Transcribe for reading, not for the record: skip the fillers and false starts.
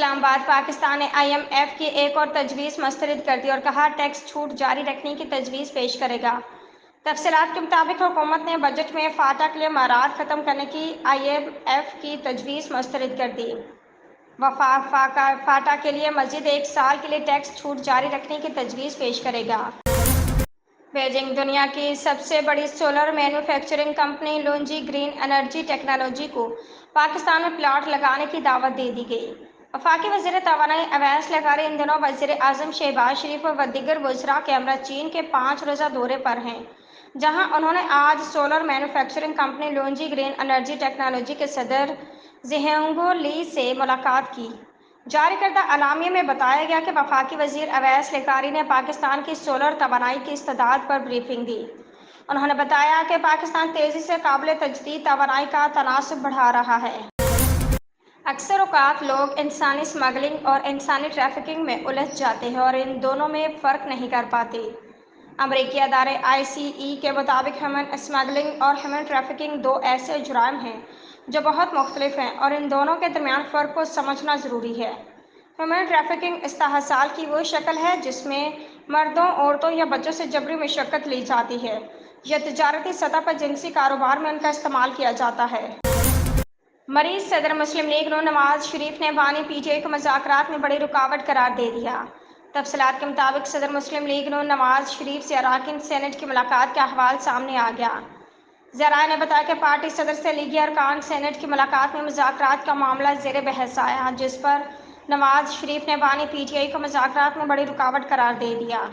اسلام آباد پاکستان نے IMF کی ایک اور تجویز مسترد کر دی اور کہا ٹیکس چھوٹ جاری رکھنے کی تجویز پیش کرے گا۔ تفصیلات کے مطابق حکومت نے بجٹ میں فاٹا کے لیے مراعات ختم کرنے کی IMF کی تجویز مسترد کر دی۔ فاٹا کے لیے مزید 1 سال کے لیے ٹیکس چھوٹ جاری رکھنے کی تجویز پیش کرے گا۔ بیجنگ دنیا کی سب سے بڑی solar manufacturing company Longi green energy technology کو پاکستان میں پلاٹ لگانے کی دعوت دے دی گئی۔ وفاقی وزیر توانائی اویس لغاری ان دنوں وزیر اعظم شہباز شریف و دیگر وزراء کے ہمراہ چین کے 5 روزہ دورے پر ہیں، جہاں انہوں نے آج solar manufacturing company Longi green energy technology کے صدر زہیونگ لی سے ملاقات کی۔ جاری کردہ اعلامیے میں بتایا گیا کہ وفاقی وزیر اویس لغاری نے پاکستان کی سولر توانائی کی استعداد پر بریفنگ دی۔ انہوں نے بتایا کہ پاکستان تیزی سے قابل تجدید توانائی کا تناسب بڑھا رہا ہے۔ اکثر اوقات لوگ انسانی اسمگلنگ اور انسانی ٹریفکنگ میں الجھ جاتے ہیں اور ان دونوں میں فرق نہیں کر پاتے۔ امریکی ادارے ICE کے مطابق ہیومن اسمگلنگ اور ہیومن ٹریفکنگ 2 ایسے جرائم ہیں جو بہت مختلف ہیں اور ان دونوں کے درمیان فرق کو سمجھنا ضروری ہے۔ ہیومن ٹریفکنگ استحصال کی وہ شکل ہے جس میں مردوں، عورتوں یا بچوں سے جبری مشقت لی جاتی ہے یا تجارتی سطح پر جنسی کاروبار میں ان کا استعمال کیا جاتا ہے۔ مریض صدر مسلم لیگ نون نواز شریف نے بانی PTI کو مذاکرات میں بڑی رکاوٹ قرار دے دیا۔ تفصیلات کے مطابق صدر مسلم لیگ نون نواز شریف سے اراکین سینیٹ کی ملاقات کا احوال سامنے آ گیا۔ ذرائع نے بتایا کہ پارٹی صدر سے لیگی ارکان سینیٹ کی ملاقات میں مذاکرات کا معاملہ زیر بحث آیا، جس پر نواز شریف نے بانی PTI کو مذاکرات میں بڑی رکاوٹ قرار دے دیا۔